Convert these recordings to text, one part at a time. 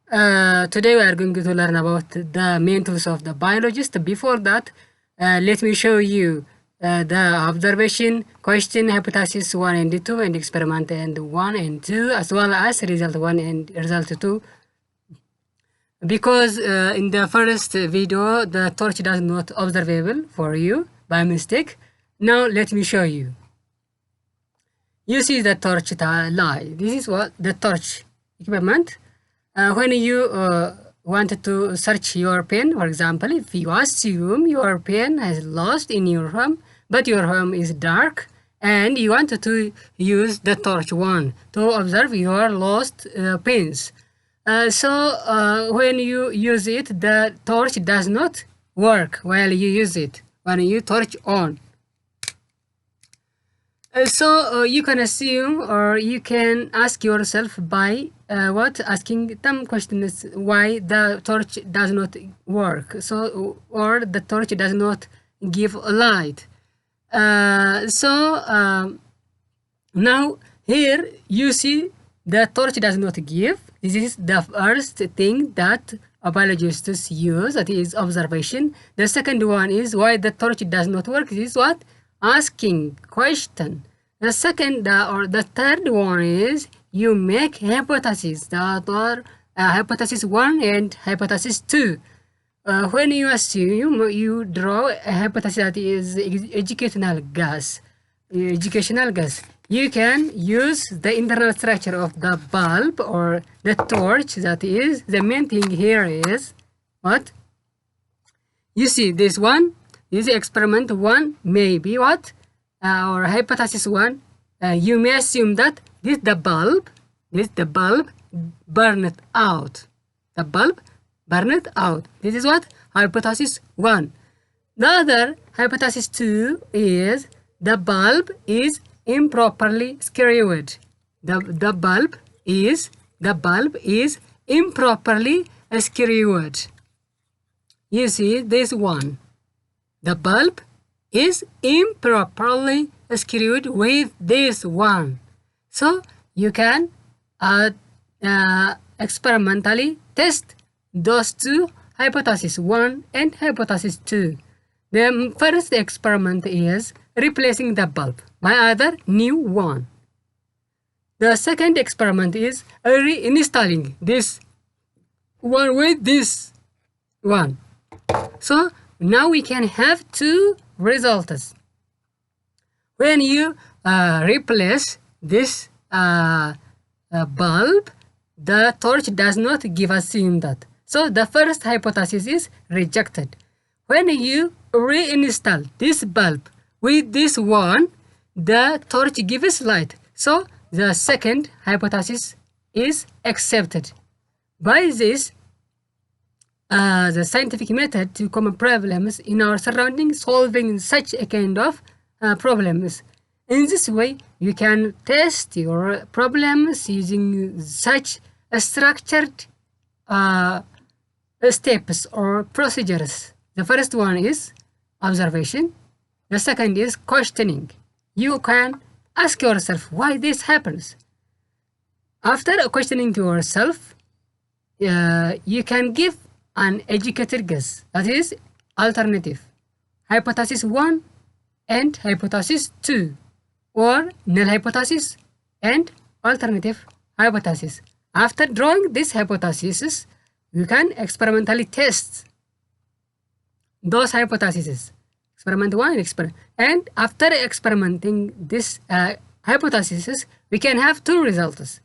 Today we are going to learn about the main tools of the biologist. Before that, let me show you the observation, question, hypothesis 1 and 2, and experiment and 1 and 2, as well as result 1 and result 2. Because in the first video, the torch does not observable for you by mistake. Now let me show you. You see the torch light. This is what the torch equipment. When you wanted to search your pen, for example, if you assume your pen has lost in your home, but your home is dark, and you wanted to use the torch one to observe your lost pens. So when you use it, the torch does not work while you use it, when you torch on. So you can assume, or you can ask yourself by asking some questions why the torch does not work, so or the torch does not give light. Now here you see the torch does not give. This is the first thing that biologists use, that is observation. The second one is why the torch does not work. This is what? Asking question. The second or the third one is you make hypotheses, that are hypothesis 1 and hypothesis 2. When you assume, you draw a hypothesis that is educational guess. You can use the internal structure of the bulb or the torch. That is, the main thing here is what? You see this one, this experiment 1 may be what? Or hypothesis 1, you may assume that the bulb burned out. The bulb burned out. This is what? Hypothesis 1. The other hypothesis 2 is the bulb is improperly screwed. The bulb is improperly screwed. You see this one. The bulb is improperly screwed with this one. So you can experimentally test those two hypotheses 1 and hypothesis 2. The first experiment is replacing the bulb by other new one. The second experiment is reinstalling this one with this one. So now we can have two results. When you replace this bulb, the torch does not give us that. So the first hypothesis is rejected. When you reinstall this bulb with this one, the torch gives light. So the second hypothesis is accepted. By this, the scientific method to common problems in our surroundings, solving such a kind of problems. In this way, you can test your problems using such a structured steps or procedures. The first one is observation. The second is questioning. You can ask yourself why this happens. After questioning yourself, you can give an educated guess, that is alternative, hypothesis 1 and hypothesis 2, or null hypothesis and alternative hypothesis. After drawing these hypotheses, you can experimentally test those hypotheses. Experiment 1 and after experimenting this hypothesis, we can have two results.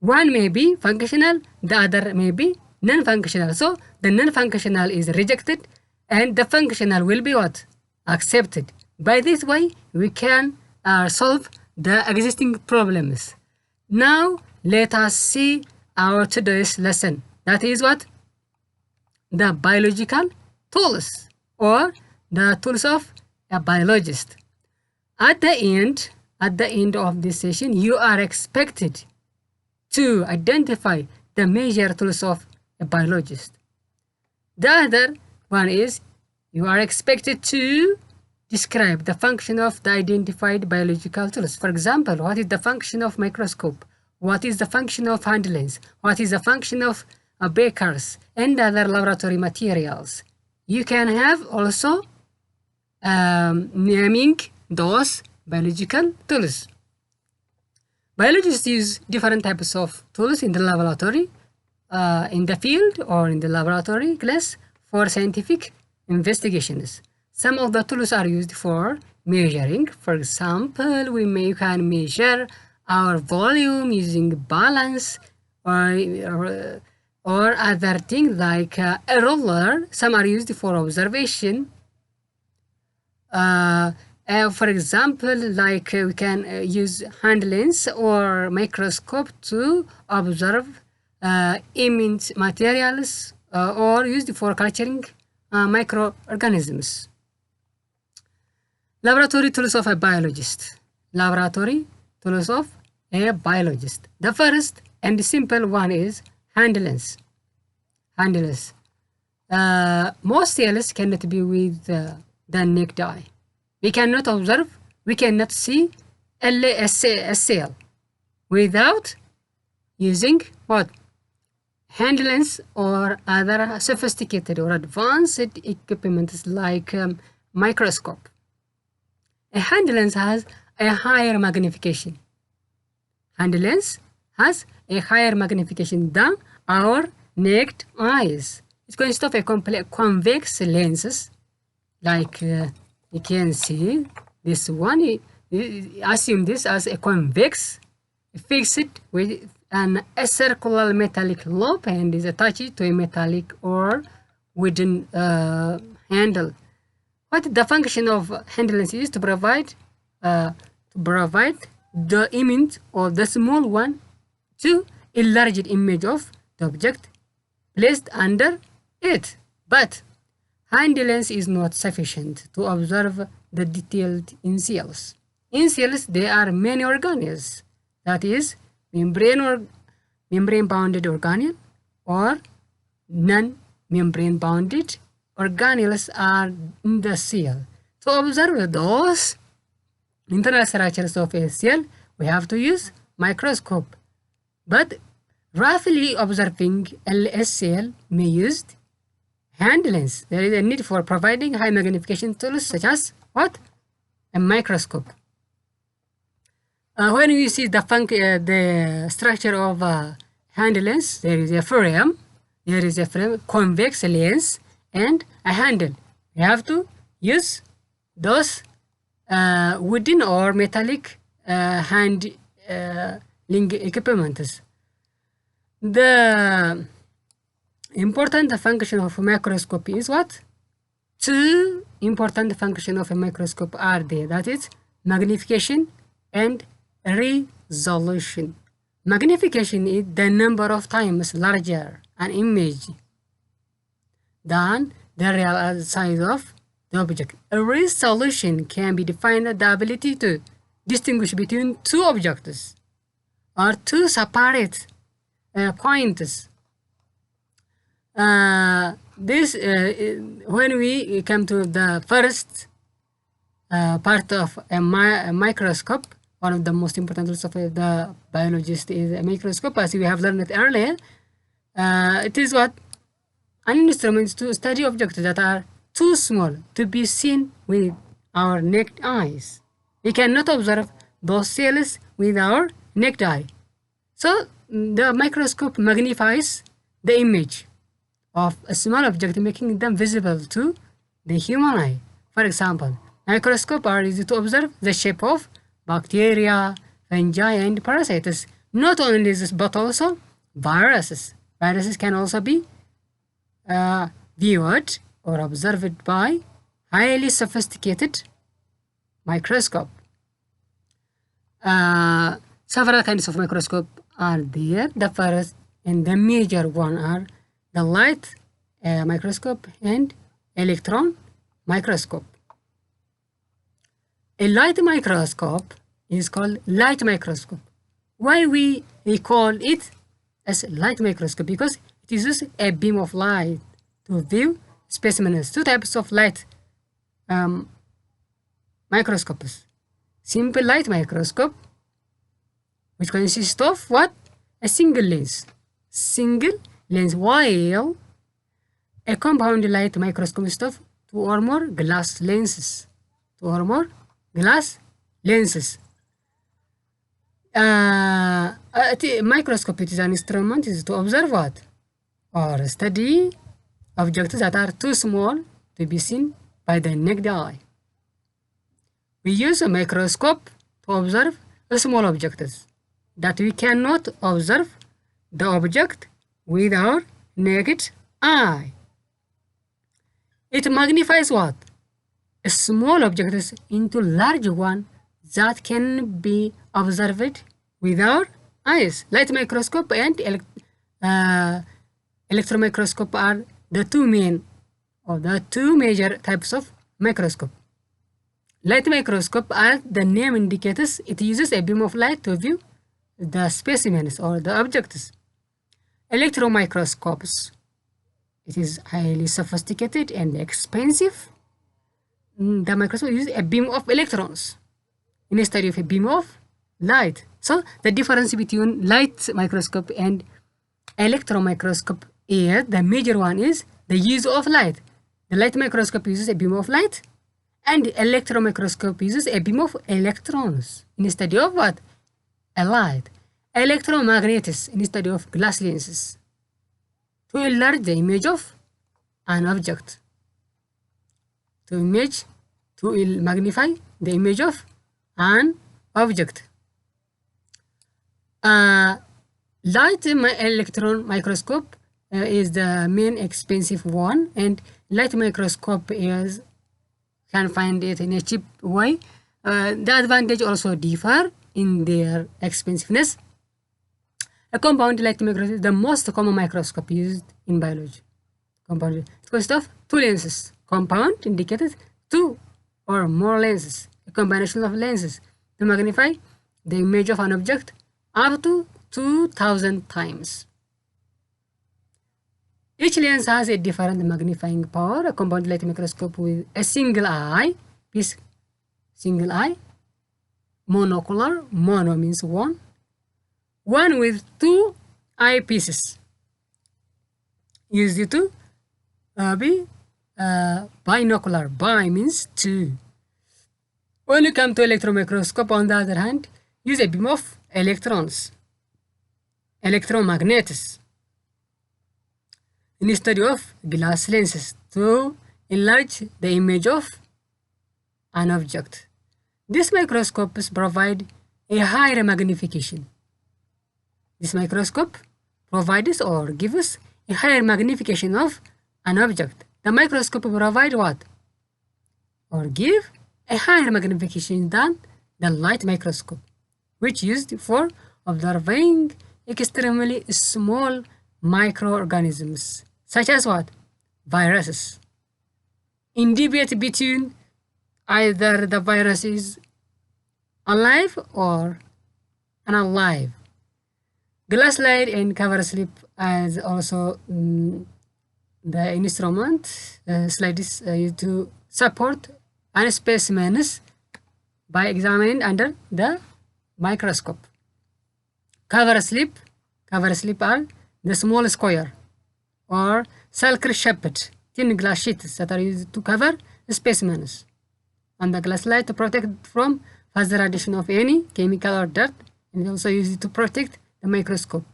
One may be functional, the other may be non-functional. So the non-functional is rejected and the functional will be what? Accepted. By this way, we can solve the existing problems. Now let us see our today's lesson. That is what? The biological tools, or the tools of a biologist. At the end of this session, you are expected to identify the major tools of a biologist. The other one is you are expected to describe the function of the identified biological tools. For example, what is the function of microscope? What is the function of hand lens? What is the function of beakers, and other laboratory materials. You can have also naming those biological tools. Biologists use different types of tools in the laboratory, in the field or in the laboratory class for scientific investigations. Some of the tools are used for measuring. For example, we can measure our volume using balance or other things like a ruler. Some are used for observation. For example, like we can use hand lens or microscope to observe image materials or used for culturing microorganisms. Laboratory tools of a biologist. Laboratory tools of a biologist. The first and simple one is hand lens. Hand lens. Most cells cannot be with the naked eye. We cannot observe, we cannot see a cell without using what? Hand lens or other sophisticated or advanced equipment like microscope. A hand lens has a higher magnification. Hand lens has a higher magnification than our naked eyes. It consists of a complex convex lenses, like you can see this one. Assume this as a convex, fix it with a circular metallic lobe and is attached to a metallic or wooden handle. What the function of hand lens is to provide the image or the small one to enlarged image of the object placed under it. But hand lens is not sufficient to observe the detailed in cells. In cells, there are many organelles, that is, membrane-bounded organelle or non-membrane-bounded organelles are in the cell. To observe those internal structures of a cell, we have to use microscope. But roughly observing a cell may use hand lens. There is a need for providing high magnification tools such as what? A microscope. When we see the structure of hand lens, there is a frame, convex lens, and a handle. We have to use those wooden or metallic handling equipments. The important function of a microscope is what? Two important functions of a microscope are there. That is magnification and resolution. Magnification is the number of times larger an image than the real size of the object. A resolution can be defined as the ability to distinguish between two objects or two separate points. When we come to the first part of a microscope, one of the most important tools of the biologist is a microscope, as we have learned it earlier. It is what? An instrument to study objects that are too small to be seen with our naked eyes. We cannot observe those cells with our naked eye. So the microscope magnifies the image of a small object, making them visible to the human eye. For example, microscopes are used to observe the shape of bacteria, fungi, and parasites. Not only this, but also viruses. Viruses can also be viewed or observed by highly sophisticated microscope. Several kinds of microscope are there. The first and the major one are the light microscope and electron microscope. A light microscope is called light microscope. Why we call it as light microscope? Because it uses a beam of light to view specimens. Two types of light microscopes. Simple light microscope, which consists of what? A single lens. Single lens, while a compound light microscope is of 2 or more glass lenses. 2 or more glass lenses. Microscope, it is an instrument is to observe what? Or study objects that are too small to be seen by the naked eye. We use a microscope to observe small objects that we cannot observe the object with our naked eye. It magnifies what? Small objects into large one that can be observed with our eyes. Light microscope and electron microscope are the two major types of microscope. Light microscope, as the name indicates, it uses a beam of light to view the specimens or the objects. Electron microscopes, it is highly sophisticated and expensive. The microscope uses a beam of electrons instead of a beam of light. So the difference between light microscope and electron microscope is, the major one is the use of light. The light microscope uses a beam of light, and electron microscope uses a beam of electrons instead of what? A light. Electromagnets instead of glass lenses to enlarge the image of an object. To magnify the image of an object. Light electron microscope is the main expensive one, and light microscope can find it in a cheap way. The advantage also differ in their expensiveness. A compound light microscope is the most common microscope used in biology. Compound, it consists of 2 lenses. Compound indicates 2 or more lenses, a combination of lenses to magnify the image of an object up to 2000 times. Each lens has a different magnifying power. A compound light microscope with a single eye, monocular, mono means one with 2 eyepieces used to be binocular. Bi means 2. When you come to electron microscope, on the other hand, use a beam of electrons, electromagnets, instead of glass lenses to enlarge the image of an object. These microscopes provide a higher magnification. This microscope provides or gives a higher magnification of an object. The microscope provides what? Or give a higher magnification than the light microscope, which is used for observing extremely small microorganisms, such as what? Viruses. In debate between either the virus is alive or unalive. Glass slide and cover slip as also the instrument slide is used to support an specimens by examining under the microscope. Cover slip are the small square or circle-shaped thin glass sheets that are used to cover specimens, and the glass slide to protect from further addition of any chemical or dirt, and also used to protect the microscope,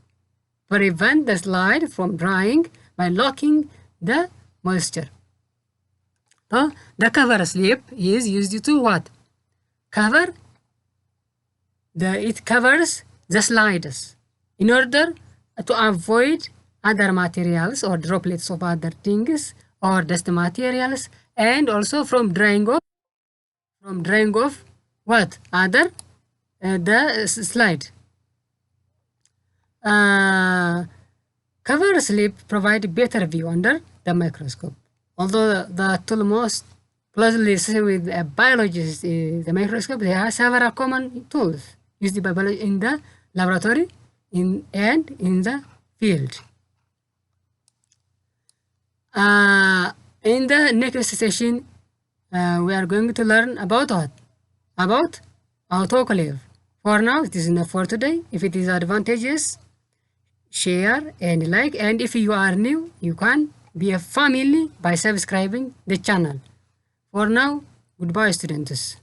prevent the slide from drying by locking the moisture. So the cover slip is used to what? It covers the slides in order to avoid other materials or droplets of other things or dust materials, and also from drying off what? Other the slide. Cover slip provide better view under the microscope. Although the tool most closely associated with a biologist is the microscope, there are several common tools used by biologists in the laboratory and in the field. In the next session, we are going to learn about what? About autoclave. For now, it is enough for today. If it is advantageous, share and like, and if you are new, you can be a family by subscribing the channel. For now, goodbye students.